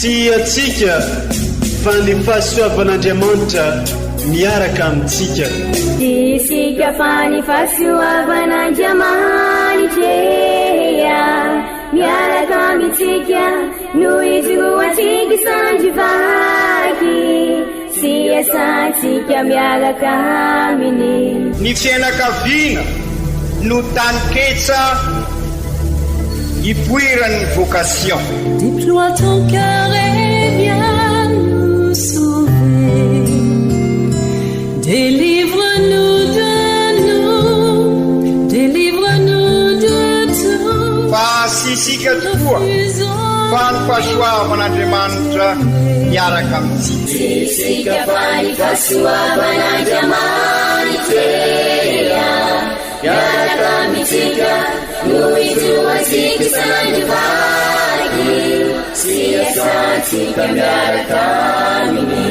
sy atsika fa ny fahasoavan'Andriamanitra miaraka amintsika. Isika fa ny fahasoavan'Andriamanitra miaraka amintsika no izy ho atsika sandrivaky sy asantsika miaraka aminy. Ny fianakaviana no taniketsa ipoiran'ny vocation. Déploie ton cœur et viens nous sauver. Délivre-nous de nous, délivre-nous de tout. Fa sisika tokoa fa ny fahasoavan'Andriamanitra miaraka amintsika. Sisika fa ny fahasoavan'Andriamanitra miaraka amintsika no izy ho atsika sandrivaky sy asantsika miaraka aminy.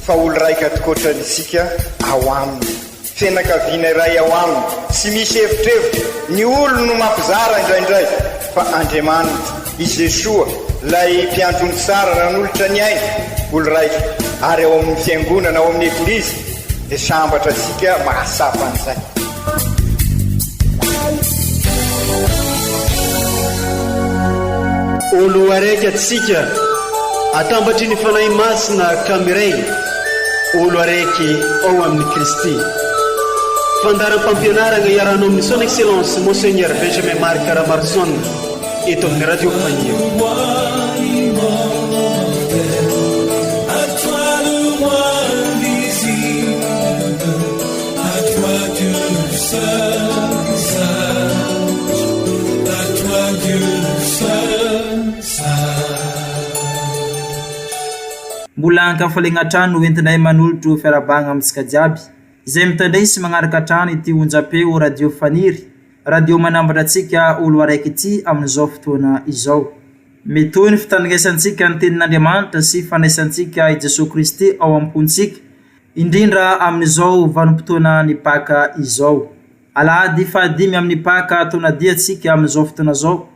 Fa olo raika atokotran'isika ao aminy, fianakaviana iray ao aminy, sy misy hevitrevitra ny olo no mampizara indraindray, fa Andriamanitra i Jesoa lay mpiandrony tsara ran'olotra ny aina olo raika, ary ao amin'ny fiangonana ao amin'ny eglizy dia sambatra antsika mahasapa an'izay. Olo araiky atsika atambatry ny fanahy masina kamiray, olo araiky ao amin'ny Kristy. Fandaram-pampianarana iarano amin'ny son excellence Monseigneur Benjamin Marc Ramarson eto amin'ny radio Fania. Mbola ankafalegna trano entinay manolotro fiarabagna amintsika jiaby izay mitandray sy magnaraka trano ity onjapeo radio Faniry, radio manambatra antsika olo araiky ity amin'izao fotoana izao. Metoy ny fitandringesantsika ny tenin'Andriamanitra sy fanaisantsika i Jesosy Kristy ao ampontsika indrindra amin'izao vanim-potoana ny Paka izao. Alahady fahadimy amin'ny Paka taona diatsika amin'izao fotoana izao.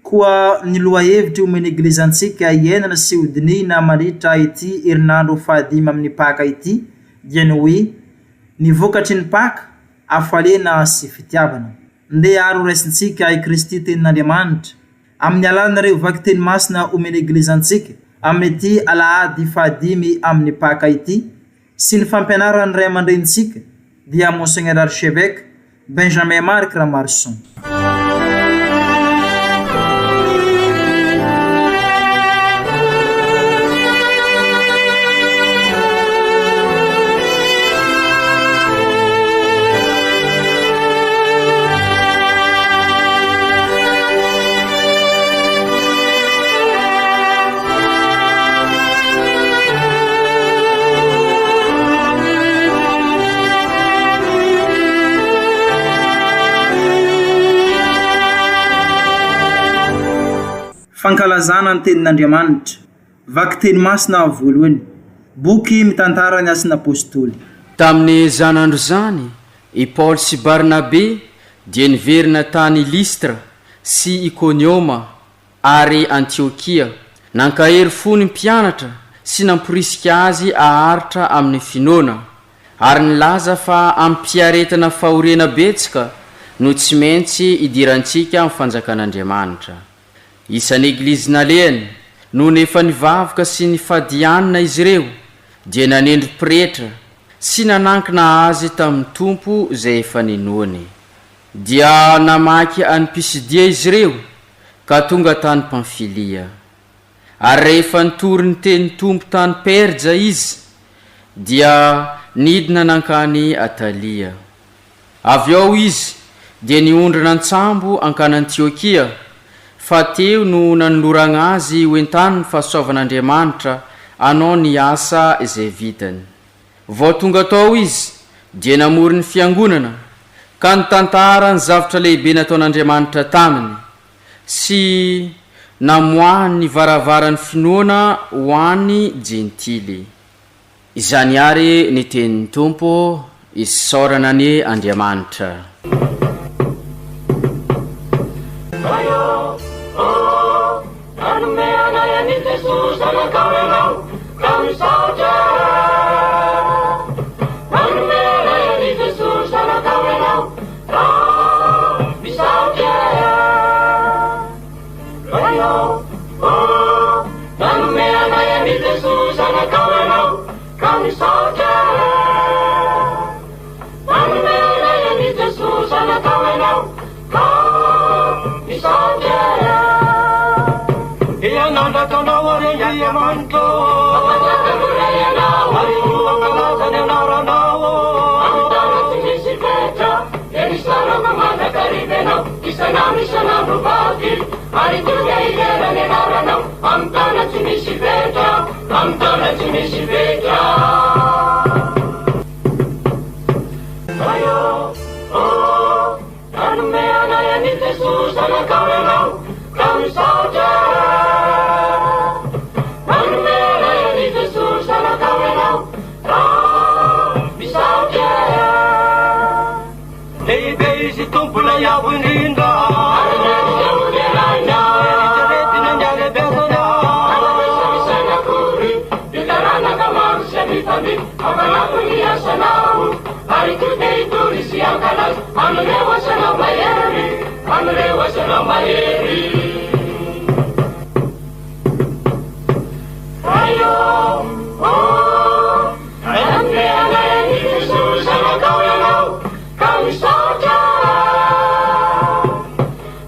Koa ny loha hevitry omeny eglizantsika ienana sy hodinina mandritra ity herinandro fahadimy amin'ny Paka ity dia ny hoe ny vokatry ny Paka afalena sy fitiavana. Ndeha aro raisintsika i Kristy tenin'Andriamanitra amin'ny alalanareo vaky teny masina omeny eglizantsika amin'ny ity alahady fahadimy amin'ny Paka ity sy ny fampianaran'ny ray aman-drenitsika dia Monseigneur Archevêque Benjamin Marc Ramarson. Fankalazana ny tenin'Andriamanitra, vaky teny masina voalohany, boky mitantara ny asin'ny apôstôly. Tamin'ny zanandro zany, i Paul sy Barnabe dia niverina tany Listra sy Ikonioma ary Antiokia, nankahery fony mpianatra sy namporisika azy aharitra amin'ny finoana, ary nilaza fa ampiaretana fahoriana betsaka no tsy maintsy idirantsika amin'ny fanjakan'Andriamanitra. Isan'ny eglizy nalehany no nefa nivavaka sy nifadianina izy ireo dia nanendry pretra sy nanankina azy tamin'ny tompo izay efa ninoany. Dia namaky any Pisidia izy ireo ka tonga tany Pamfilia. Ary rehefa nitory ny teny tompo tany Perja izy dia nidina nankany Atalia. Avy ao izy dia niondrana antsambo ankany Antiokia, fa teo no nanolorana azy hoentany ny fahasoavan'Andriamanitra anao ny asa izay vitany. Vao tonga tao izy dia namory ny fiangonana ka nitantara ny zavatra lehibe nataon'Andriamanitra taminy sy namoahany ny varavaran'ny finoana ho an'ny jentily. Izany ary ny tenin'ny Tompo, isaorana ny Andriamanitra. Jesus anakawenao kamisaja Manumera ni Jesus anakawenao kamisaja Ayo Manumera ni Jesus anakawenao kamisaja Manumera ni Jesus anakawenao kamisaja Iyananda tanawari yamanto Apajakamuraya nawa Arijuwa kalazane naranawo Amtana tumisi petra Yenisana mamana karibena Isanami sanamu bagi Arijuwa igerane naranawo Amtana tumisi petra Amtana tumisi petra Ayo Oh Anumeana yani Jesus anakawenao Kami saja Manumera yani Jesus anakawenao Kami saja Leibezi tumpula ya buninda Arunani ya muderanya Itareti na nyale besana Anawesa misana kuri Dikarana kamaru semipami Amanakuni ya sanamu Arikude ituri siangkalas Anulewa sana mayeri Anulewa sana mayeri Ayo, oh, Anulewa yani Jesus anakawenao Kami saja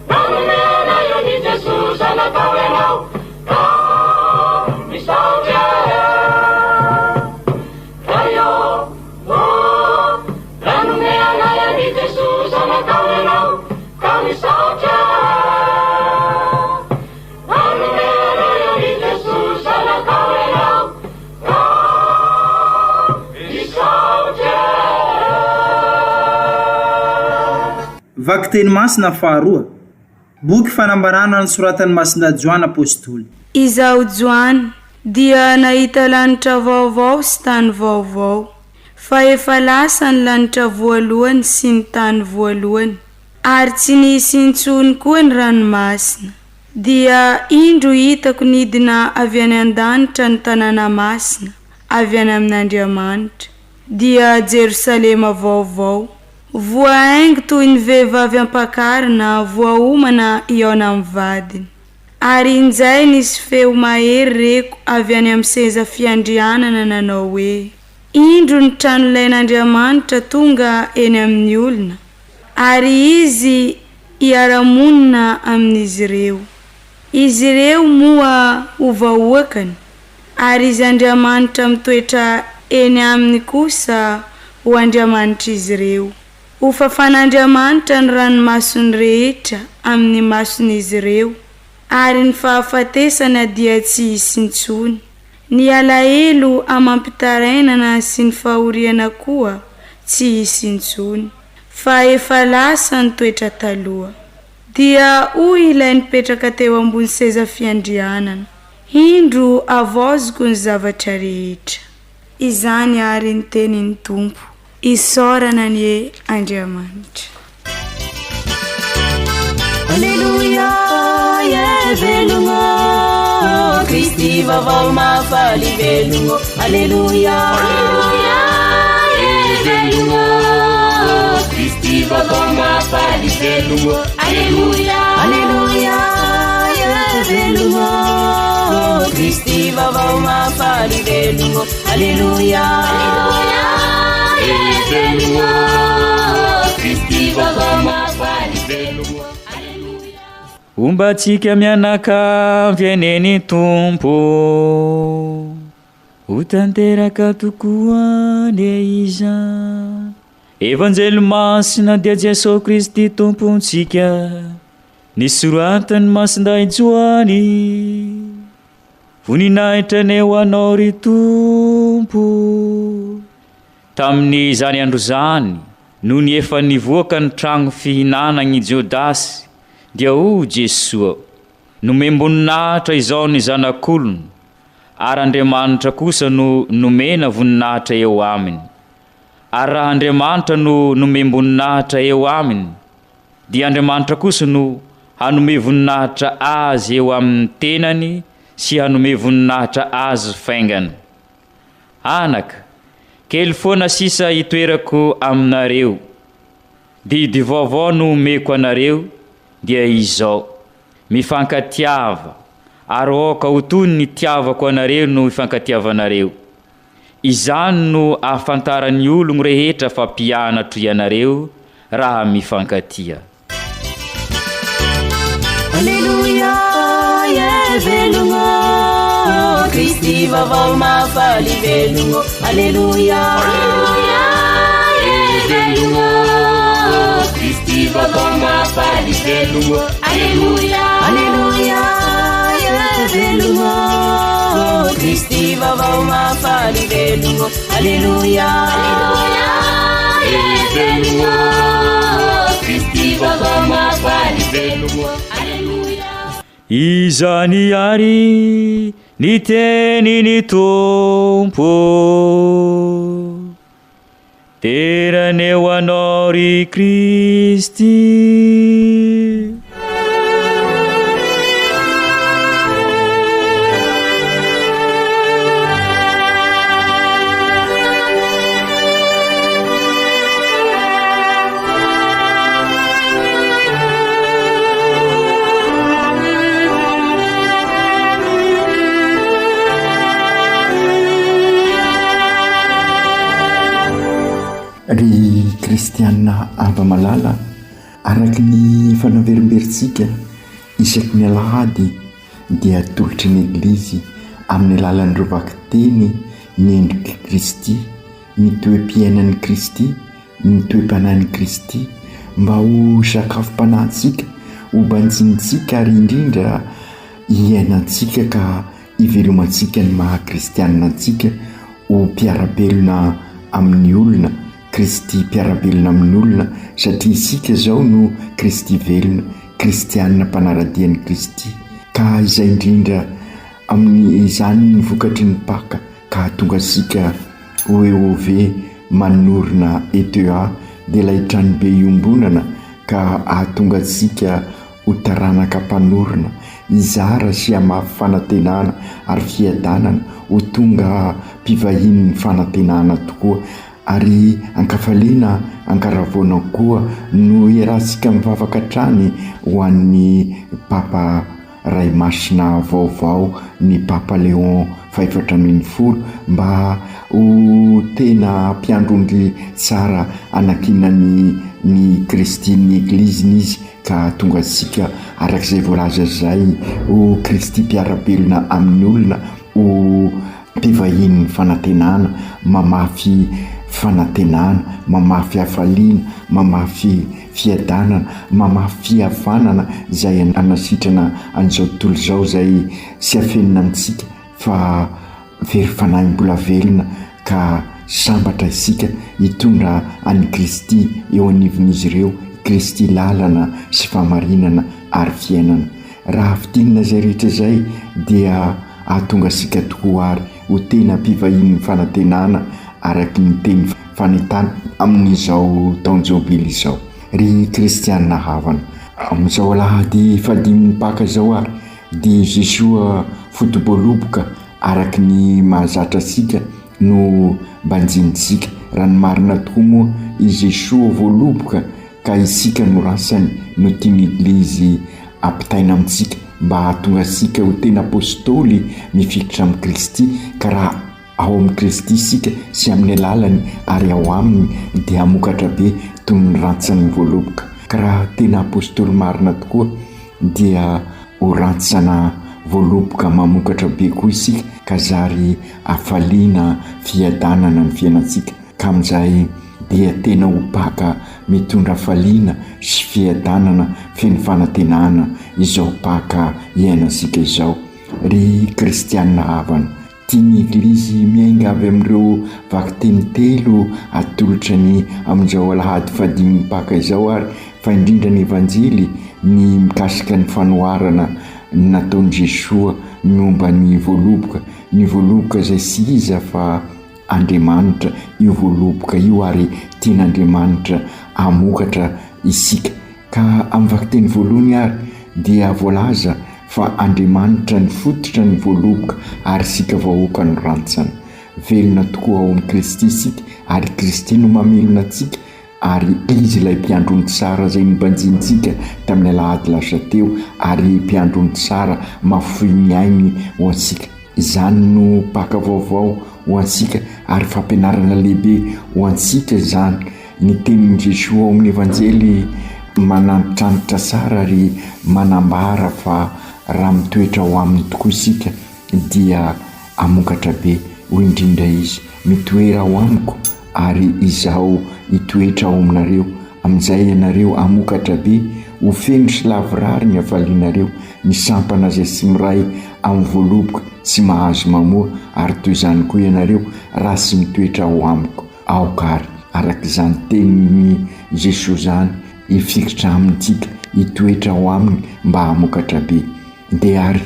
Anulewa yani Jesus anakawenao Kami saja Ayo, oh, Anulewa yani Jesus anakawenao Kami saja Anulewa yani Jesus anakawenao Kami saja Vakiteny masina faharoa. Boky fanambarana ny soratan'ny masina Joana apôstôly. Izaho Joana dia nahita lanitra vaovao sy tany vaovao. Fa efa lasa ny lanitra voalohany sy ny tany voalohany. Ary tsy nisy intsony koa ny ranomasina. Dia indro hitako nidina avy any an-danitra ny tanàna masina, avy any amin'Andriamanitra. Dia Jerosalema vaovao. Voahaingo toy ny vehivavy ampakarina voaomana iaona amin'ny vadiny. Ary injay nisy feo mahery reko avy any amin'ny seza fiandrianana nanao hoe indro ny trano ilain'Andriamanitra tonga eny amin'ny olona, ary izy hiara-monina amin'izy ireo. Izy ireo moa hovahoakany, ary izy Andriamanitra mitoetra eny aminy kosa ho Andriamanitra izy ireo. Ho fafan'Andriamanitra ny ranomasony rehetra amin'ny mason'izy ireo, ary ny fahafatesana dia tsy hisy intsony. Ny alahelo amampitarainana sy ny fahoriana koa tsy hisy intsony, fa efa lasa ny toetra taloha. Dia hoy ilay nipetraka teo ambony seza fiandrianana, indro avaoziko ny zavatra rehetra. Izany ary ny tenin'ny Tompo, isaorana ny Andriamanitra. Alleluia, velungo, Kristi vavao mafaly velungo. Alleluia, velungo, Kristi vavao mafaly velungo. Alleluia, velungo, Kristi vavao mafaly velungo. Alleluia, velungo, Kristi vavao mafaly velungo. Ombatsika mianaka vieneny Tompo, ho tanteraka tokoa le iza. Evanjely masina dia Jesosy Kristy Tompontsika, nisoratany masinday Joany, voninahitra ny ho anao ry Tompo. Tamin'izany andro zany, no ny efa nivoaka ny tragno fihinanany Jodasy, dia o Jesua, nomem-boninahitra izao ny zanak'olona, ary Andriamanitra kosa no nomena voninahitra eo aminy. Ary raha Andriamanitra no nomem-boninahitra eo aminy, dia Andriamanitra kosa no hanome voninahitra azy eo amin'ny tenany sy hanome voninahitra azy faingana. Anaka, kely foana sisa hitoerako aminareo. Didy vaovao no omeko anareo dia izao: mifankatiava, ary oka ho toy ny tiavako anareo no ifankatiavanareo. Izany no ahafantaran'ny ologno rehetra fa mpianatro ianareo raha mifankatia. Alleluia, velongo, Kristi vavao mafaly velongo. Alleluia, velongo, Kristi vavao mafaly velongo. Alleluia, velongo, Kristi vavao mafaly velongo. Alleluia, velongo, Kristi vavao mafaly velongo. Izany ary ny teniny Tompo, teraneo anao ry Kristy. Ry kristianina ava malala, araky ny fanaverimberitsika isaky ny alahady dia tolotry ny eglizy amin'ny alalan'ireo vaky-teny ny endriky Kristy, ny toe-piainan'ny Kristy, ny toe-panahin'ny Kristy, mba ho sakafom-panahintsika, ho banjintsika ary indrindra iainantsika ka ivelomantsika ny maha-kristianina antsika ho mpiarabelona amin'ny olona. Kristy mpiarabelona amin'ny olona satria isika zao no Kristy velona, kristianina mpanaradian'i Kristy. Ka izay indrindra amin'ny izany ny vokatry ny Paka ka tonga sika hoe manorina ETA dia ilay trano be iombonana ka ahatonga sika ho taranaka mpanorina izara sy hamafy fanantenana ary fiadanana ho tonga mpivahiny fanantenana tokoa. Ary ankafaliana ankaravona koa no iarahantsika mivavaka trany ho an'ny Papa Ray Masina vaovao, ny Papa Léon XIV, mba ho tena mpiandron'ny tsara anakinany ny Kristy ny egliziny izy ka tonga sika arak'izay voalaza zay ho Kristy mpiarabelona amin'ny olona, ho mpivahin'ny fanantenana, mamafy fanantenana, mamafy hafaliana, mamafy fiadanana, mamafy fihavanana zay anasitrana an'izao tontolo zao zay sy afenina amintsika fa very fanahy mbola velona ka sambatra isika hitondra an'i Kristy eo anivon'izy ireo, Kristy lalana sy famarinana ary fiainana. Raha fitinina zay rehetra zay dia ahatonga sika tokoa ary ho tena mpivahin'ny fanantenana araky ny teny fanentana amin'izao taonjobily izao. Ry kristianina havana, amin'izao alahady fadimy Paka zao ary dia Jesoa fotoboaloboka araky ny mahazatra sika no banjintsika. Raha ny marina tokoa moa i Jesoa voaloboka ka isika no rasany no tiany eglizy ampitaina amintsika mba hahatonga sika ho tena apôstôly mifikitra amin'ny Kristy. Ka raha ao amin'ny Kristy sika sy amin'ny alalany ary ao aminy dia hamokatra be toy ny rantsany voaloboka. Ka raha tena apôstôly marina tokoa dia ho rantsana voaloboka mamokatra be koa isika ka zary hafaliana fiadanana ny fiainantsika. Ka amin'izay dia tena ho Paka mitondra faliana sy fiadanana feny fanantenana izao Paka iainantsika izao. Ry kristianina havana, tiany eglizy miainga avy amin'ireo vaky-teny telo atolotrany amin'izao alahady fadimy Paka izao ary fa indrindra ny evanjely ny mikasika ny fanoharana nataon'i Jesoa momba ny voaloboka zay sy iza fa Andriamanitra io voaloboka io ary tian'Andriamanitra hamokatra isika. Ka amin'ny vaky-teny voalohany ary dia voalaza fa Andriamanitra ny fototra ny voaloboka ary sika vahoaka no rantsana. Velona tokoa ao amin'ny Kristy isika ary Kristy no mamelona antsika ary izy ilay mpiandrony tsara izay nombanjintsika tamin'ny alahady lasa teo ary mpiandrony tsara mafoy ny ainy ho antsika. Izany no paka vaovao ho antsika ary fampianarana lehibe ho antsika izany. Ny tenin'i Jesosy ao amin'ny evanjely manantrantitra tsara ary manambara fa raha mitoetra ho aminy tokoa isika dia amokatra be. Hoy indrindra izy, mitoera ao amiko ary izaho hitoetra ao aminareo, amin'izay ianareo amokatra be, ho feno sy lavorary ny havalianareo, ny sampana izay tsy miray amin'ny voaloboka tsy mahazo mamoa, ary toy izany koa ianareo raha tsy mitoetra ao amiko. Aokary araka izany tenin'ny Jesosy zany ifikitra amintsika hitoetra ao aminy mba hamokatra be. Dia ary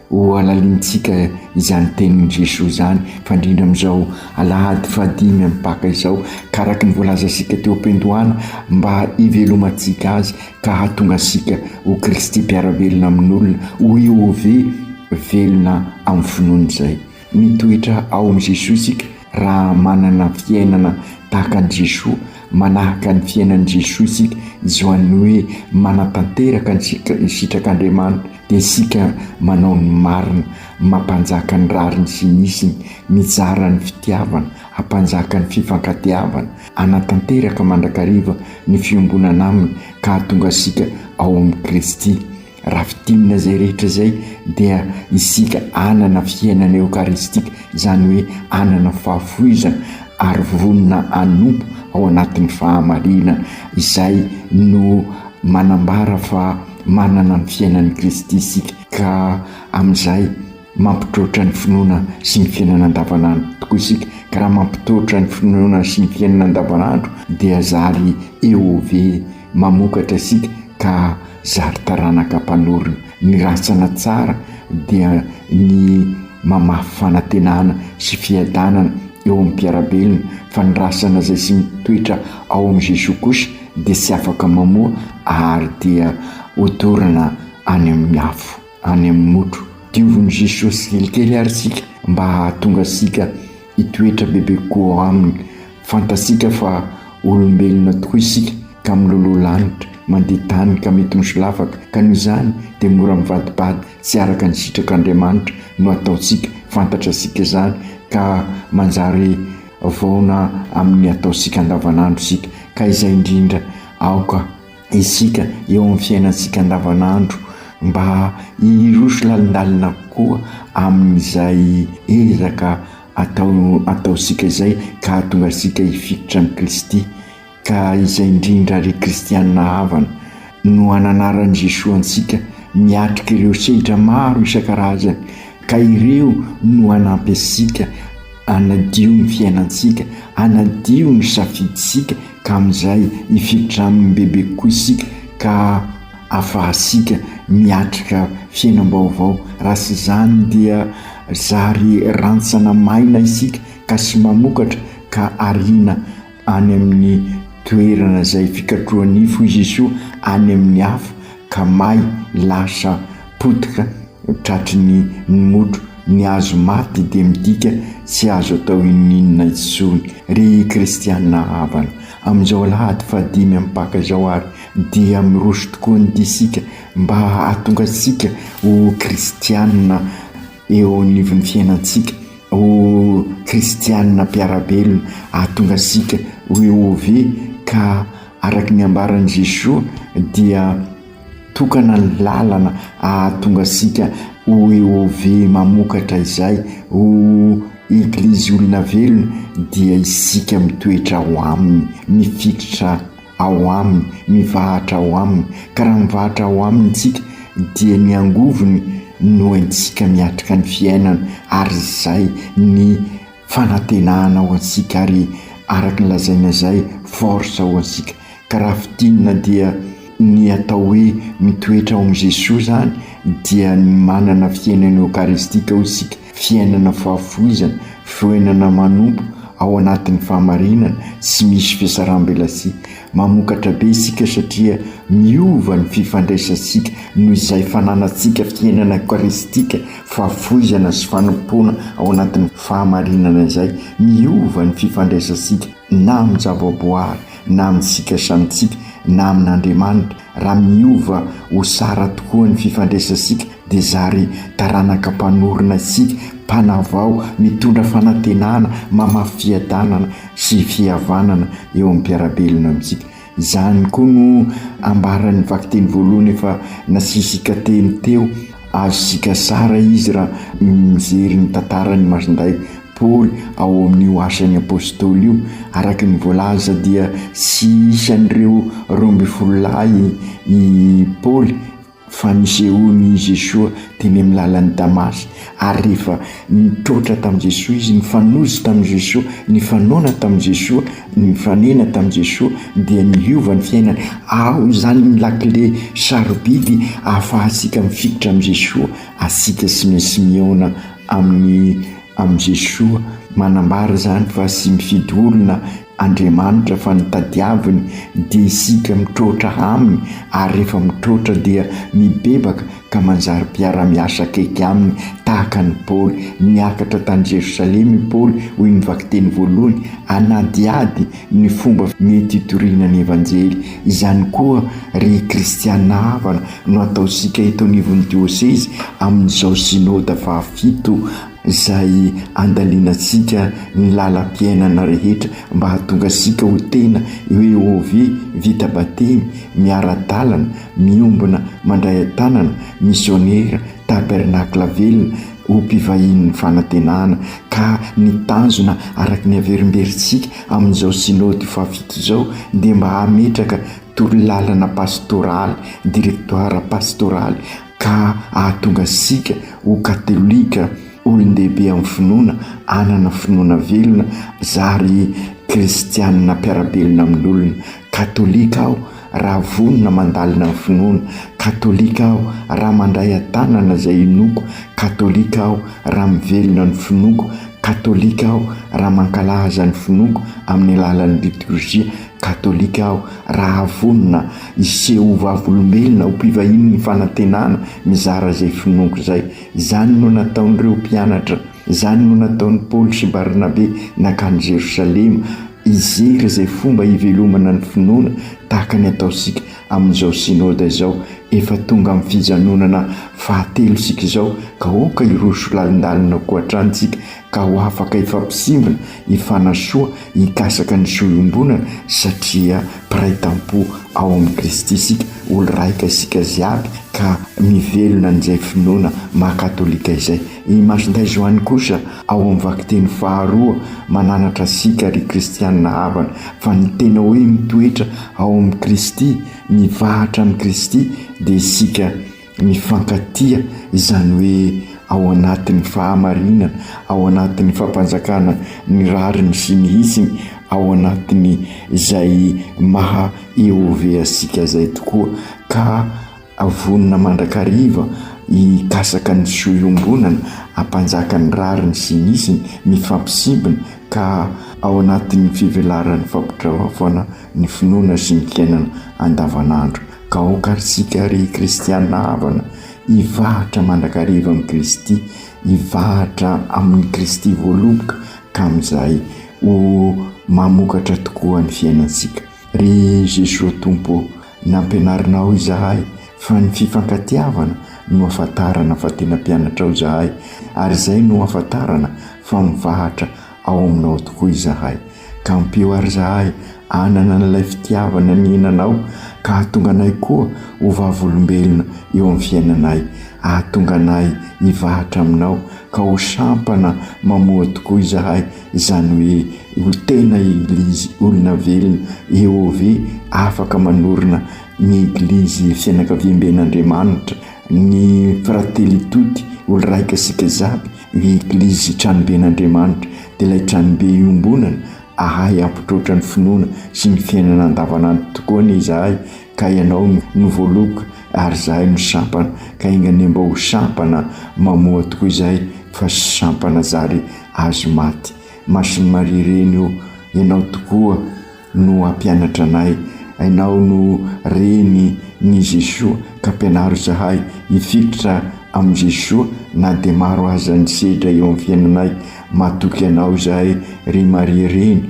ho alalintsika izany tenin'ny Jesosy zany fandrindra amin'izao alahady fahadimy mipaka izao, karaka ny voalaza sika teo am-pendohana mba hivelomantsika azy ka hahatonga sika ho Kristy mpiara-velona amin'olona, ho iove velona amin'ny finoana izay. Mitoetra ao amin'ny Jesosy sika raha manana fiainana tahaka ny Jesosy, manahaka ny fiainan'i Jesosy sika, izany hoe manatanteraka ny sitrak'Andriamanitra, dia sika manao ny marina, mampanjaka ny rariny sy nisiny, mizara ny fitiavana, hampanjaka ny fifankatiavana, anatanteraka mandrakariva ny fiombonana aminy ka hahatonga sika ao amin'ny Kristy. Raha fitimina izay rehetra izay dia isika anana fiainana eukaristika, izany hoe anana fahafoizana ary vonona anompo ao anatin'ny fahamarina. Izay no manambara fa manana ny fiainan'ny Kristy isika, ka amin'izay mampitrotra ny finoana sy ny fiainana andavanandro tokoa isika. Ka raha mampitrotra ny finoana sy ny fiainana andavanandro dia zary eove mamokatra isika ka zary taranaka mpanorona. Ny rasana tsara dia ny mamafy fanantenana sy fiadanana eo amin'ny mpiarabelona, fa ny rasana izay sy mitoetra ao amin'ny Jesosy kosa dia tsy afaka mamoa ary dia hodorana any amin'ny afo, any amin'ny motro. Diovin' Jesosy kelikely ary sika mba hahatonga sika hitoetra bebe koa ao aminy. Fantasika fa olombelona tokoa isika ka miloloha lanitra, mandeha tany ka mety misolavaka, ka noho izany dia mora mivadibady tsy araka ny sitrak'Andriamanitra no ataontsika. Fantatra sika izany ka manjary vaona amin'ny ataontsika andavanandro sika. Ka izay indrindra aoka isika eo amin'ny fiainantsika andavanandro mba hiroso lalindalina koa amin'izay ezaka ataontsika izay ka hahatonga sika hifikitra amin'ny Kristy. Ka izay indrindra ry kristianina havana no ananaran'i Jesosy antsika miatrika ireo sehatra maro isan-karazany, ka ireo no hanampy antsika hanadio ny fiainantsika, hanadio ny safiditsika, ka amin'izay hifikitra amin'ny bebe koa isika ka ahafahasika miatrika fiainam-baovao. Raha tsy izany dia zary rantsana maina isika ka sy mamokatra ka ariana any amin'ny toerana izay fikatroan'ifo Jesosy, any amin'ny afo, ka may lasa potika tratry ny motro. Ny azo maty dia midika tsy azo atao ininona intsony. Ry kristianina havana, amin'izao alahady fahadimy mipaka izao ary dia miroso tokoa ny disika mba hahatonga antsika ho kristianina eo anivon'ny fiainantsika, ho kristianina mpiara-belona, hahatonga antsika ho eove. Ka araka ny ambaran'i Jesosy dia tokana ny lalana hahatonga antsika ho eove mamokatra izay, ho eglizy olona velona, dia isika mitoetra ao aminy, mifikitra ao aminy, mivahatra ao aminy. Ka raha mivahatra ao aminy isika dia ny angovony no haintsika miatrika ny fiainana, ary izay ny fanantenana ao antsika ary araka ny lazaina izay force ao antsika. Ka raha fitinina dia ny atao hoe mitoetra ao amin'ny Jesosy zany dia ny manana fiainana eukaristika ao isika, fiainana fahafoizana, fiainana manompo ao anatin'ny fahamarinana sy misy fiasaram-belasi mamokatra be isika satria miova ny fifandraisantsika noho izay fananantsika fiainana eukaristika fahafoizana sy fanompona ao anatin'ny fahamarinana izay miova ny fifandraisantsika na amin'ny zavaboary na amintsika samitsika na amin'Andriamanitra raha miova ho sara tokoa ny fifandraisantsika dia zary taranaka mpanorona isika mpanavao mitondra fanantenana mamafy fiadanana sy fihavanana eo amin'ny mpiarabelona amintsika. Izany koa no ambaran'ny vakiteny voalohany efa nasisika teny teo azosika sara izy raha mijery ny tantarany masinday Paoly ao amin'io asany apôstôly io araka ny voalaza dia sy isan'ireo 12 lahy i Paoly fa nisehony Jesosy teny amin'ny lalan'ny Damasy ary rehefa nitrotra tamin'i Jesosy izy nifanozy tamin'i Jesosy nifanona tamin'i Jesosy nifanena tamin'i Jesosy dia niova ny fiainany ao zany ny lakile sarobidy ahafahantsika mifikitra amin'i Jesosy asika sy misy miona amin'ny Jesosy manambara zany fa sy mifidy olona Andriamanitra fa nitadiaviny dia isika mitrotra aminy ary rehefa mitrotra dia mibebaka ka manjary mpiara-miasa akaiky aminy tahaka ny Paoly niakatra tany Jerosalema i Paoly hoy ny vakiteny voalohany anadiady ny fomba mety hitoriana ny evanjely. Izany koa ry kristiana havana no ataosika eto anivon'ny dioseze amin'izao synode fahafito izay andalinatsika ny lalam-piainana rehetra mba hahatonga sika ho tena hoe ovy vita batemy miara-dalana miombona mandray an-tanana misionera tabernakla velona ho mpivahin'ny fanantenana ka nitanjona araka ny averimberitsika amin'izao synody fahafito izao dia mba hametraka torolalana pastoraly direktoire pastoraly ka ahatonga sika ho katolika olon-dehibe amin'ny finoana anana finoana velona zary kristianina mpiarabelona amin'olona katolika aho raha vonona mandalina amin'ny finoana katolika aho raha mandray an-tanana izay inoko katolika aho raha mivelona ny finoko katolika aho raha mankalaza ny finoko amin'ny alalan'ny liturgia katolika aho raha vonona iseho vavolombelona ho mpivahiny ny fanantenana mizara izay finoko izay. Izany no nataon'ireo mpianatra izany no nataon'ny Paoly sy Barnabe nakany Jerosalema izery izay fomba hivelomana ny finoana tahaka ny ataosika amin'izao synode izao efa tonga amin'ny fijanonana fahatelo sika izao ka oka hiroso lalindalina koa hatrantsika ka ho afaka hifampisimbona hifanasoa hikasaka ny soiombonana satria piraitam-po ao amin'ny Kristy sika olo raika isika ziaby ka mivelona n'izay finoana mahakatolika izay. I masinday Joany kosa ao amin'ny vakiteny faharoa mananatra sika ry kristianina havana fa ny tena hoe mitoetra ao amin'ny Kristy mivahatra amin'ny Kristy dia isika mifankatia izany hoe ao anatin'ny fahamarinana ao anatin'ny fampanjakana ny rariny sy ny hisiny ao anatin'ny izay maha eove asika izay tokoa ka avonina mandrakariva hikasaka ny soiombonana hampanjaka ny rariny sy ny hisiny mifampisimbona ka ao anatin'ny fivelaran'ny fampitravafana ny finoana sy ny fiainana andavanandro ka okarisika ry kristianina havana hivahatra mandrakariva amin'ny Kristy hivahatra amin'ny Kristy voaloboka ka amin'izay ho mamokatra tokoa ny fiainantsika. Ry Jesosy Tompo nampianarinao izahay fa ny fifankatiavana no ahafantarana fa tena mpianatra ao izahay ary izay no ahafantarana fa mivahatra ao aminao tokoa izahay ka mipeo ary izahay anana n'ilay fitiavana nihinanao ka hahatonga anay koa ho vavolombelona eo amin'ny fiainanay ahatonga anay hivahatra aminao ka ho sampana mamoa tokoa izahay izany hoe tena eglizy olona velona eo ve afaka manorina ny eglizy fianakaviam-ben'Andriamanitra ny fratelli tutti olo raika sika zaby eglizy tranoben'Andriamanitra dia ilay tranobe iombonana ahay ampitrotra ny finoana sy ny fiainana andavanandro tokoa ny izahay ka ianao no voaloboka ary izahay no sampana ka ingany mba ho sampana mamoa tokoa izahay fa sampana zary azo maty Masiny Maria reny io, ianao tokoa no ampianatra anay, ainao no reny ny Jesoa ka ampianaro zahay hifikotra amin'ny Jesoa na dia maro aza ny sedra eo amin'ny fiainanay. Matoky anao zahay ry Maria reny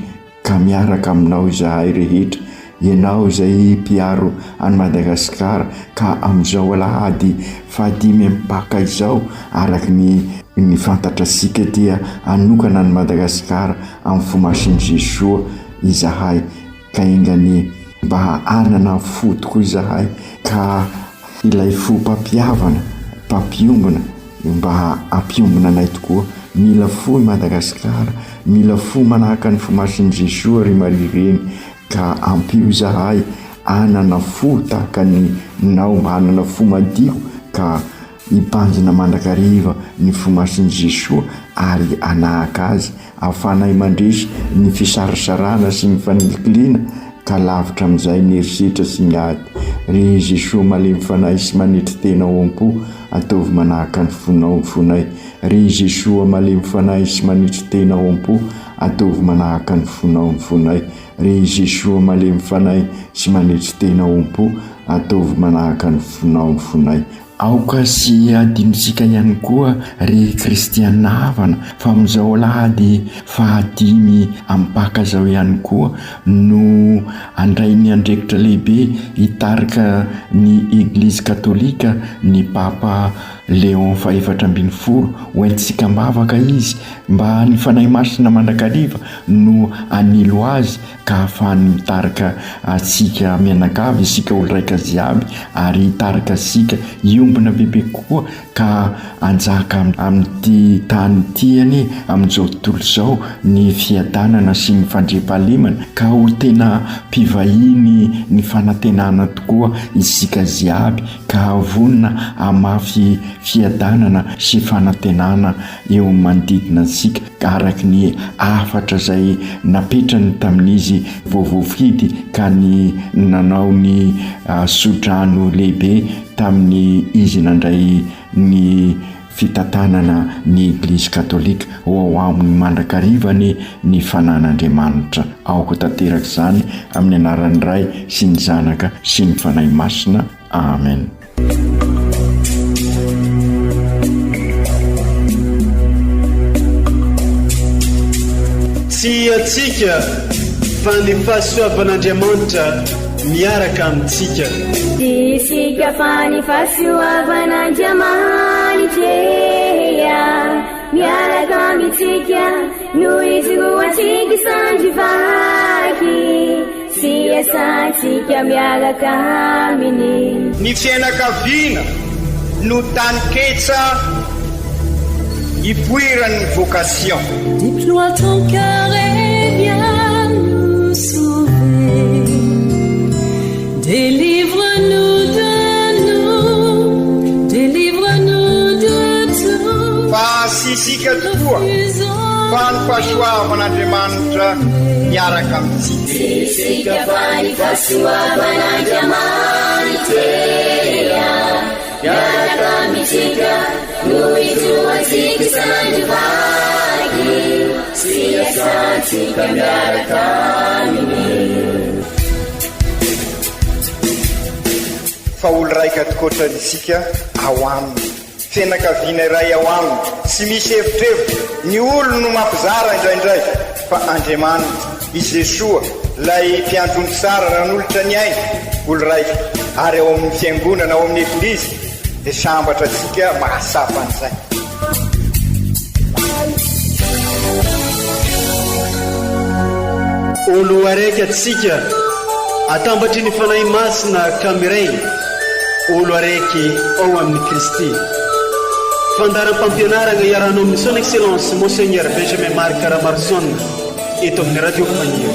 ka miaraka aminao zahay rehetra, ianao zay mpiaro any Madagasikara ka amin'izao alahady 5 mpaka izao araky ny fantatra sika dia anokana any Madagasikara amin'ny fomasiny Jesoa izahay ka ingany mba anana fotoko izahay ka ilay fo mpampiombona mba ampiombona anay tokoa. Mila fo i Madagasikara, mila fo manahaka ny fomasiny Jesoa ry Maria reny ka ampio zahay anana fo tahaka ny nao, mba anana fo madio ka ipanjina mandrakariva ny fomasiny Jesoa ary anahaka azy ahafanay mandresy ny fisarisarana sy ny fanikiliana ka lavitra amin'izay ny herisetra sy ny ady. Ry Jesoa malemy fanahy sy manetry tena oam-po, ataovy manahaka ny fonao ny fonay. Ry Jesoa malemy fanahy sy manetry tena oam-po, ataovy manahaka ny fonao ny fonay. Ry Jesoa malemy fanahy sy manetry tena oam-po, ataovy manahaka ny fonao ny fonay. Aoka sy adinosika ihany koa ry kristiana havana fa amin'izao alahady 5 ampaka zao ihany koa no andray ny andraikitra lehibe hitarika ny Eglizy Katolika ny Papa Léon 14 hoentsika mbavaka izy mba ny fanahy masina mandrakariva no anilo azy ka ahafahany mitarika asika mianakavy, isika olo raika ziaby ary hitarika asika iombona bebe koa ka anjaka amin'ity tany tiany amin'izao tontolo izao ny fiadanana sy ny fandriampahalemana ka ho tena mpivahiny ny fanantenana tokoa isika ziaby ka vonina amafy fiadanana sy fanantenana eo manodidina ansika araky ny afatra zay napetrany tamin'izy vovofidy ka ny nanao ny sodrano lehibe tamin'ny izy nandray ny fitantanana ny Eglizy Katolika ho amin'ny mandrakarivany ny fanan'Andriamanitra. Aoko tanteraka izany amin'ny anaran'ny Ray sy ny Zanaka sy ny Fanahy Masina. Amen. Tsy atsika fa ny fahasoavan'Andriamanitra miaraka amintsika. Isika fa ny fahasoavan'Andriamanitra miaraka amintsika noho izy ho antsika sandrivaky sy asantsika miaraka aminy. Ny fianakaviana no tany ketsa ipoiran'ny vocation. Déploie ton cœur et viens nous sauver. Délivre-nous de nous, délivre-nous de tout. Fa sisika tokoa fa ny fahasoavan'Andriamanitra miaraka amintsika. Sisika fa ny fahasoavan'Andriamanitra miaraka amintsika noho izy ho antsika sandrivaky sy asantsika miaraka aminy. Fa olo raika tokoatranisika ao aminy, fianakaviana iray ao aminy, tsy misy hevitrevitra. Ny olo no mampizara indraindray fa Andriamanitra i Jesoa lay mpiandrony tsara ran'olotra ny aina olo raika ary ao amin'ny fiangonana ao amin'ny Eglizy dia sambatra atsika mahasapa an'izay. Olo araiky atsika atambatry ny fanahy masina kamiray, olo araiky ao amin'ny Kristy. Fandaram-pampianarana iarana amin'ny son excellence Monseigneur Benjamin Marc Ramarson eto amin'ny radio Faniry.